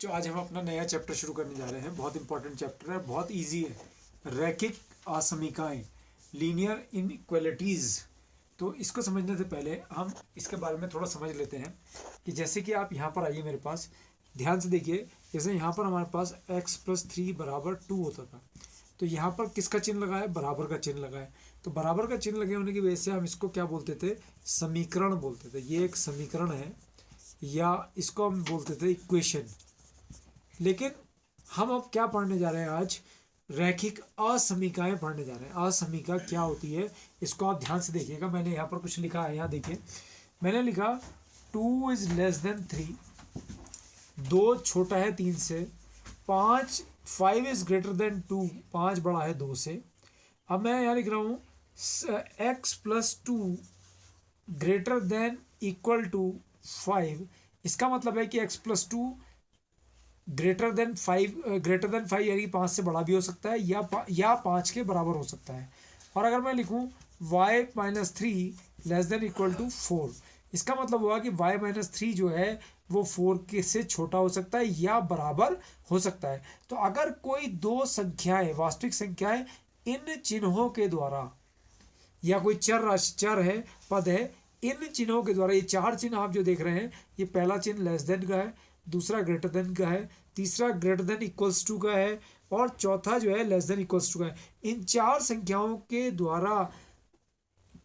बच्चों आज हम अपना नया चैप्टर शुरू करने जा रहे हैं। बहुत इंपॉर्टेंट चैप्टर है, बहुत इजी है। रैखिक असमीकाएं, लीनियर इनइक्वालिटीज़। तो इसको समझने से पहले हम इसके बारे में थोड़ा समझ लेते हैं कि जैसे कि आप यहाँ पर आइए मेरे पास, ध्यान से देखिए। जैसे यहाँ पर हमारे पास x+3 बराबर 2 होता था, तो यहाँ पर किसका चिन्ह लगा है? बराबर का चिन्ह लगा है। तो बराबर का चिन्ह लगे होने की वजह से हम इसको क्या बोलते थे? समीकरण बोलते थे। ये एक समीकरण है या इसको हम बोलते थे इक्वेशन। लेकिन हम अब क्या पढ़ने जा रहे हैं आज? रैखिक असमीकाएं पढ़ने जा रहे हैं। असमीका क्या होती है इसको आप ध्यान से देखिएगा। मैंने यहाँ पर कुछ लिखा है, यहाँ देखिए। मैंने लिखा 2 इज लेस देन 3, 2 छोटा है 3 से। 5 इज ग्रेटर देन 2, 5 बड़ा है 2 से। अब मैं यहाँ लिख रहा हूँ x+2 greater than equal to 5। इसका मतलब है कि x+2 ग्रेटर देन 5 यानी 5 से बड़ा भी हो सकता है या 5 के बराबर हो सकता है। और अगर मैं लिखूं y-3 less than equal to 4, इसका मतलब हुआ कि y-3 जो है वो 4 के से छोटा हो सकता है या बराबर हो सकता है। तो अगर कोई दो संख्याएं, वास्तविक संख्याएं, इन चिन्हों के द्वारा, या कोई चर है, पद है, इन चिन्हों के द्वारा, ये चार चिन्ह आप जो देख रहे हैं, ये पहला चिन्ह लेस देन का है, दूसरा ग्रेटर देन का है, तीसरा ग्रेटर देन इक्वल्स टू का है, और चौथा जो है लेस देन इक्वल्स टू का है। इन चार संख्याओं के द्वारा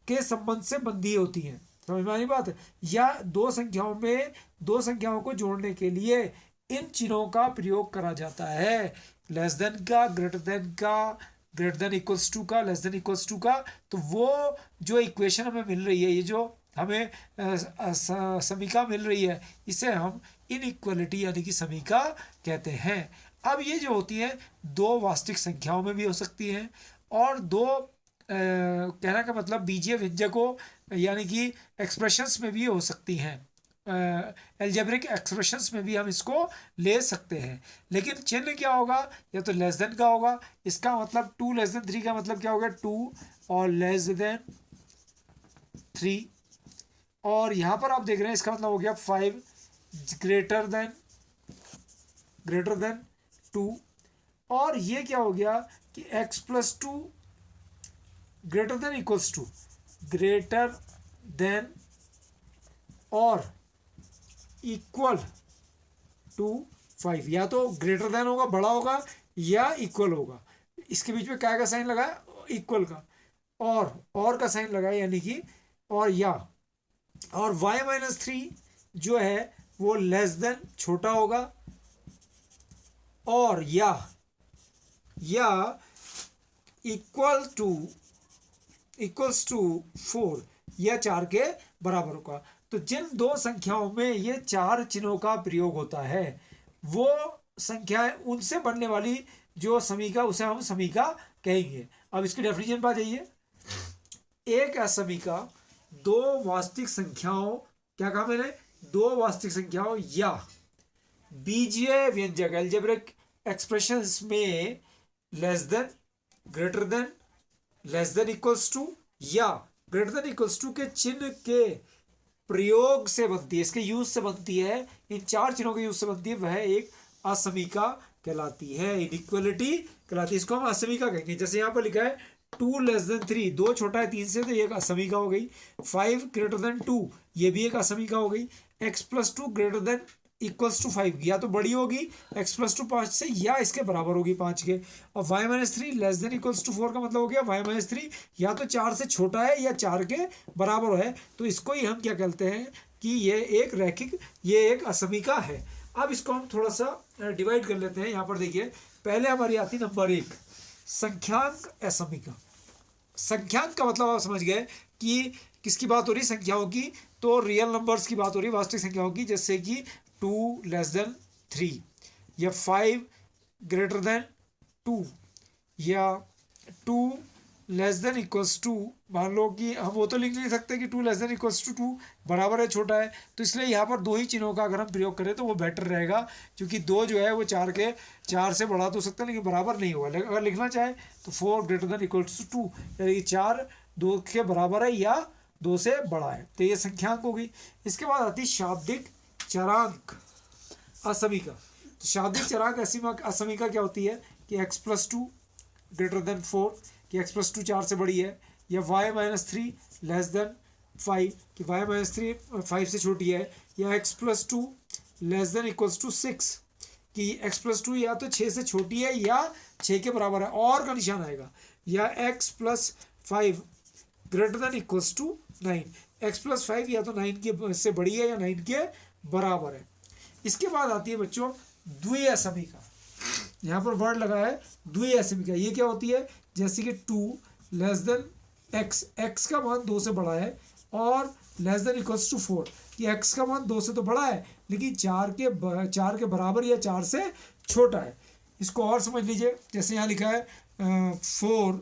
के संबंध से बंधी होती हैं। समझ में आई बात? या दो संख्याओं को जोड़ने के लिए इन चिन्हों का प्रयोग करा जाता है। लेस देन का, ग्रेटर देन का, ग्रेटर देन इक्वल्स टू का, लेस देन इक्वल्स टू का। तो वो जो इक्वेशन हमें मिल रही है, ये जो हमें समीका मिल रही है, इसे हम इनइक्वालिटी यानी कि समीका कहते हैं। अब ये जो होती है दो वास्तविक संख्याओं में भी हो सकती हैं, और दो कहने का मतलब बीजीय व्यंजकों यानी कि एक्सप्रेशंस में भी हो सकती हैं। एल्जेब्रिक एक्सप्रेशंस में भी हम इसको ले सकते हैं। लेकिन चिन्ह क्या होगा? या तो लेस देन का होगा। इसका मतलब 2 लेस देन 3 का मतलब क्या होगा? 2 और लेस देन 3। और यहाँ पर आप देख रहे हैं इसका मतलब हो गया 5 ग्रेटर देन 2। और ये क्या हो गया कि x+2 greater than equals to, greater than और इक्वल टू 5। या तो ग्रेटर देन होगा, बड़ा होगा, या इक्वल होगा। इसके बीच में क्या का साइन लगा है? इक्वल का। और का साइन लगा है, यानी कि और या। और y-3 जो है वो लेस देन, छोटा होगा, और या इक्वल्स टू 4 या 4 के बराबर होगा। तो जिन दो संख्याओं में ये चार चिन्हों का प्रयोग होता है, वो संख्याएं, उनसे बनने वाली जो समीका, उसे हम समीका कहेंगे। अब इसकी डेफिनेशन पर आ जाइए। एक असमीका दो वास्तविक संख्याओं, क्या कहा मैंने? दो वास्तविक संख्याओं या बीजीय व्यंजक, एल्जेब्रिक एक्सप्रेशंस में less than, greater than, less than equals to या ग्रेटर देन इक्वल्स टू के चिन्ह के प्रयोग से बनती है, इसके यूज से बनती है, इन चार चिन्हों के यूज से बनती है, वह एक असमीका कहलाती है, इनइक्वालिटी कहलाती है। इसको हम असमीका कहेंगे। जैसे यहाँ पर लिखा है 2 लेस देन 3, 2 छोटा है 3 से, तो ये एक असमीका हो गई। 5 ग्रेटर देन 2, ये भी एक असमीका हो गई। x+2 greater than equals to 5, या तो बड़ी होगी x+2 5 से, या इसके बराबर होगी 5 के। और y-3 less than equals to 4 का मतलब हो गया y-3 या तो 4 से छोटा है या 4 के बराबर है। तो इसको ही हम क्या कहते हैं कि ये एक रैखिक, ये एक असमीका है। अब इसको हम थोड़ा सा डिवाइड कर लेते हैं। यहाँ पर देखिए, पहले हमारी आती नंबर 1, संख्यांक असमीका। संख्यांक का मतलब आप समझ गए कि किसकी बात हो रही? संख्याओं की। तो रियल नंबर्स की बात हो रही है, वास्तविक संख्याओं की। जैसे कि 2 लेस देन 3, या 5 ग्रेटर देन 2, या 2 लेस देन इक्वल्स टू। मान लो कि हम वो तो लिख नहीं सकते कि 2 लेस देन इक्वल्स टू 2 बराबर है, छोटा है। तो इसलिए यहाँ पर दो ही चिन्हों का अगर हम प्रयोग करें तो वो बेटर रहेगा, क्योंकि 2 जो है वो 4 से बढ़ा तो सकता है, लेकिन बराबर नहीं होगा। अगर लिखना चाहे तो 4 ग्रेटर देन इक्वल्स टू 2, यानी कि 4 2 के बराबर है या 2 से बड़ा है। तो ये संख्यांक होगी। इसके बाद आती शाब्दिक चरांक असमीका। तो शादी चराक असमीका क्या होती है कि x+2 ग्रेटर देन 4, कि x+2 4 से बड़ी है, या y-3 लेस देन 5 कि y-3 5 से छोटी है, या x+2 less than equals to 6 कि x+2 या तो 6 से छोटी है या 6 के बराबर है, और का निशान आएगा, या x+5 greater than equals to 9, x+5 या तो 9 के से बड़ी है या 9 के बराबर है। इसके बाद आती है बच्चों द्वितीय समीका। यहाँ पर वर्ड लगा है द्वितीय समीका। ये क्या होती है, जैसे कि 2 लेस देन x, x का मान 2 से बड़ा है, और लेस देन इक्वल्स टू 4 कि x का मान 2 से तो बड़ा है लेकिन 4 के बराबर या 4 से छोटा है। इसको और समझ लीजिए, जैसे यहाँ लिखा है 4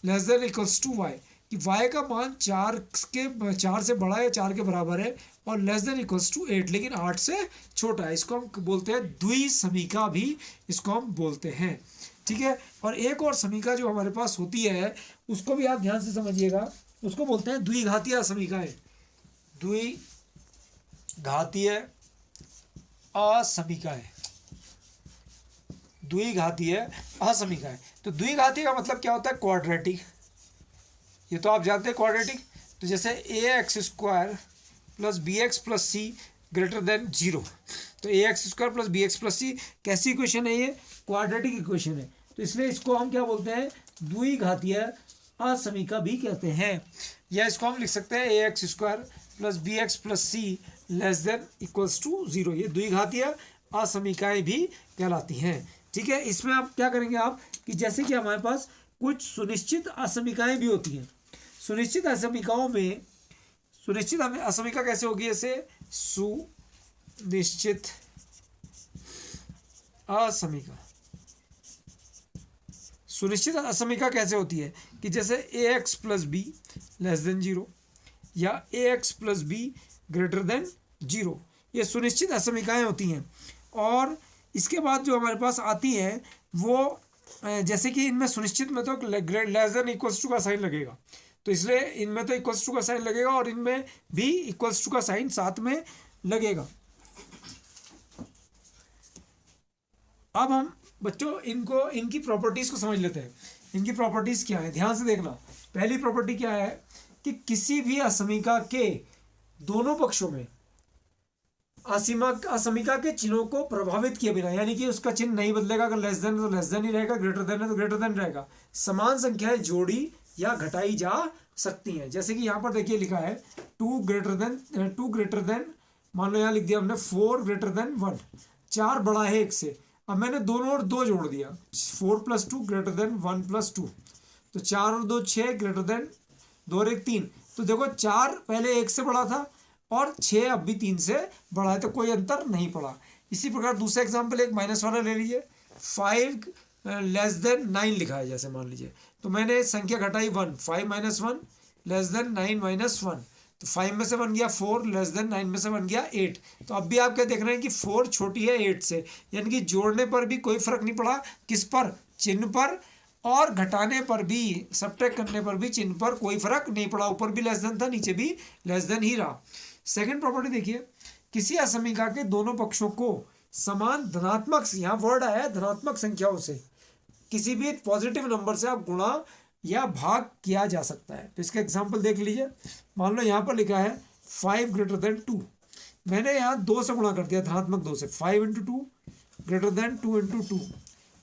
less than equals to y कि y का मान 4 से बड़ा है, 4 के बराबर है, और लेस देन इक्वल्स टू 8 लेकिन 8 से छोटा है। इसको हम बोलते हैं द्वितीय समीका भी इसको हम बोलते हैं, ठीक है। और एक और समीका जो हमारे पास होती है उसको भी आप ध्यान से समझिएगा, उसको बोलते हैं द्विघातीय समीकाएं। द्विघातीय असमीकाएं, द्विघातीय असमीकाएं। तो द्विघातीय का मतलब क्या होता है, क्वाड्रेटिक। ये तो आप जानते हैं क्वाड्रेटिक। तो जैसे ax² plus bx plus c greater than 0, तो ax² plus bx plus c कैसी इक्वेशन है, ये क्वाड्रेटिक इक्वेशन है। तो इसलिए इसको हम क्या बोलते हैं, द्विघातीय असमीका भी कहते हैं। या इसको हम लिख सकते हैं ax² plus bx plus c less than equals to 0। ये द्विघातीय असमीकाएं भी कहलाती हैं, ठीक है। इसमें आप क्या करेंगे आप कि जैसे कि हमारे पास कुछ सुनिश्चित असमीकाएं भी होती हैं। सुनिश्चित असमीकाओं में, सुनिश्चित असमीका कैसे होगी, जैसे सुनिश्चित असमीका। सुनिश्चित असमीका कैसे होती है कि जैसे ax plus be less than 0 या ax plus be greater than 0, ये सुनिश्चित असमीकाएं होती हैं। और इसके बाद जो हमारे पास आती हैं वो जैसे कि इनमें सुनिश्चित में तो लेस देन इक्वल्स टू का साइन लगेगा, तो इसलिए इनमें तो इक्वल्स टू का साइन लगेगा और इनमें भी इक्वल्स टू का साइन साथ में लगेगा। अब हम बच्चों इनकी प्रॉपर्टीज को समझ लेते हैं। इनकी प्रॉपर्टीज क्या है, ध्यान से देखना। पहली प्रॉपर्टी क्या है कि किसी भी असमीका के दोनों पक्षों में असमीका के चिन्हों को प्रभावित किए बिना, यानी कि उसका चिन्ह नहीं बदलेगा। अगर लेस देन है तो लेस देन ही रहेगा, ग्रेटर देन है तो ग्रेटर देन रहेगा। समान संख्याएं जोड़ी या घटाई जा सकती हैं। जैसे कि यहाँ पर देखिए लिखा है 2 ग्रेटर देन, मान लो यहाँ लिख दिया हमने 4 ग्रेटर देन 1, 4 बड़ा है 1 से। अब मैंने दोनों और 2 जोड़ दिया, 4 + 2 ग्रेटर देन 1 + 2, तो 4 और 2 6 ग्रेटर देन 2 और 1 3। तो देखो 4 पहले 1 से बड़ा था और 6 अब भी 3 से बड़ा है, तो कोई अंतर नहीं पड़ा। इसी प्रकार दूसरा एग्जाम्पल एक माइनस वाला ले लीजिए, 5 लेस देन 9 लिखा है जैसे मान लीजिए, तो मैंने संख्या घटाई 1, 5 - 1 लेस देन 9 - 1, तो 5 में से बन गया 4 लेस देन 9 में से बन गया 8। तो अब भी आप क्या देख रहे हैं कि 4 छोटी है 8 से, यानी कि जोड़ने पर भी कोई फर्क नहीं पड़ा, किस पर, चिन्ह पर, और घटाने पर भी, सब्ट्रैक्ट करने पर भी चिन्ह पर कोई फर्क नहीं पड़ा। ऊपर भी लेस देन था, नीचे भी लेस देन ही रहा। सेकंड प्रॉपर्टी देखिए, किसी असमीका के दोनों पक्षों को समान धनात्मक, यहाँ वर्ड आया है धनात्मक संख्याओं से, किसी भी पॉजिटिव नंबर से आप गुणा या भाग किया जा सकता है। तो इसका एग्जांपल देख लीजिए। मान लो यहाँ पर लिखा है 5 ग्रेटर देन 2, मैंने यहाँ 2 से गुणा कर दिया, धनात्मक 2 से, 5 × 2 ग्रेटर देन 2 × 2,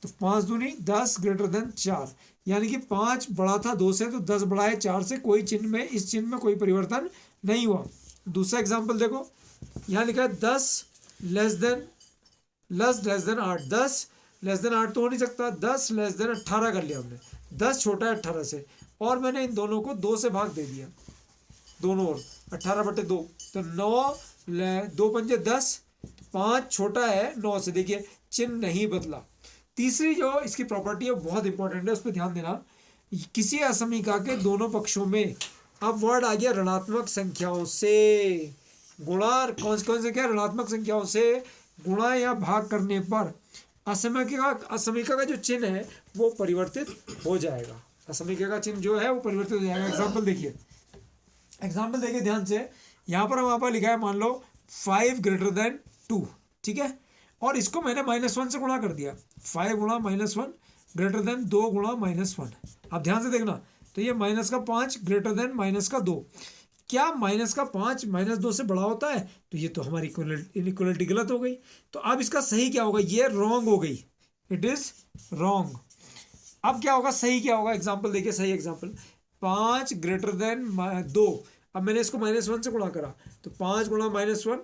तो 5 दूनी 10 ग्रेटर देन 4, यानी कि 5 बड़ा था 2 से तो 10 बड़ा है 4 से। कोई चिन्ह में, इस चिन्ह में कोई परिवर्तन नहीं हुआ। दूसरा एग्जाम्पल देखो, यहाँ लिखा है 10 लेस देन 8, 10 लेस देन 8 तो हो नहीं सकता, 10 लेस देन 18 कर लिया हमने, 10 छोटा है 18 से, और मैंने इन दोनों को 2 से भाग दे दिया, दोनों ओर 18/2, तो 9 2 पंजे 10, 5 छोटा है 9 से, देखिए चिन्ह नहीं बदला। तीसरी जो इसकी प्रॉपर्टी है बहुत इंपॉर्टेंट है, उस पर ध्यान देना। किसी असमीका के दोनों पक्षों में, अब वर्ड आ गया ऋणात्मक संख्याओं से गुणा, कौन से क्या, ऋणात्मक संख्याओं से गुणा या भाग करने पर असमीका का जो चिन्ह है वो परिवर्तित हो जाएगा। असमीका का चिन्ह जो है वो परिवर्तित हो जाएगा। एग्जाम्पल देखिए ध्यान से। यहाँ पर हमारे पास लिखा है, मान लो 5 ग्रेटर देन 2, ठीक है। और इसको मैंने -1 से गुणा कर दिया, 5 गुणा -1 ग्रेटर देन 2 गुणा -1। अब ध्यान से देखना, तो ये -5 ग्रेटर देन -2। क्या -5 -2 से बड़ा होता है? तो ये तो हमारी इनइक्वालिटी गलत हो गई। तो अब इसका सही क्या होगा? ये रॉन्ग हो गई, इट इज रॉन्ग। अब क्या होगा? सही क्या होगा? एग्जाम्पल देखिए, सही एग्जाम्पल 5 ग्रेटर देन 2। अब मैंने इसको -1 से गुणा करा, तो 5 गुणा -1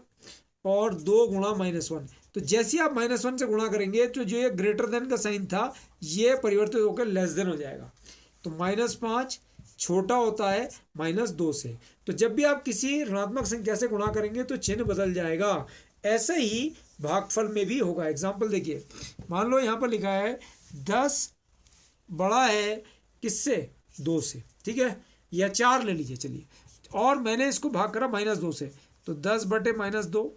और 2 गुणा -1। तो जैसे आप -1 से गुणा करेंगे तो जो ये ग्रेटर देन का साइन था ये परिवर्तित होकर लेस देन हो जाएगा। तो -5 छोटा होता है -2 से। तो जब भी आप किसी ऋणात्मक संख्या से गुणा करेंगे तो चिन्ह बदल जाएगा। ऐसे ही भागफल में भी होगा। एग्जाम्पल देखिए, मान लो यहाँ पर लिखा है 10 बड़ा है किससे? 2 से, ठीक है, या 4 ले लीजिए चलिए, और मैंने इसको भाग करा -2 से, तो 10 बटे -2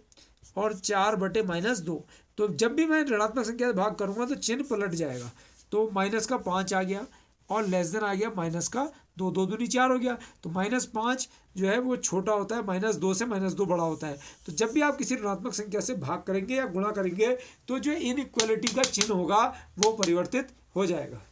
और 4 बटे -2। तो जब भी मैं ऋणात्मक संख्या से भाग करूंगा तो चिन्ह पलट जाएगा। तो -5 आ गया और लेस देन आ गया -2, 2 दूनी 4 हो गया। तो -5 जो है वो छोटा होता है -2 से, -2 बड़ा होता है। तो जब भी आप किसी ऋणात्मक संख्या से भाग करेंगे या गुणा करेंगे तो जो इनइक्वालिटी का चिन्ह होगा वो परिवर्तित हो जाएगा।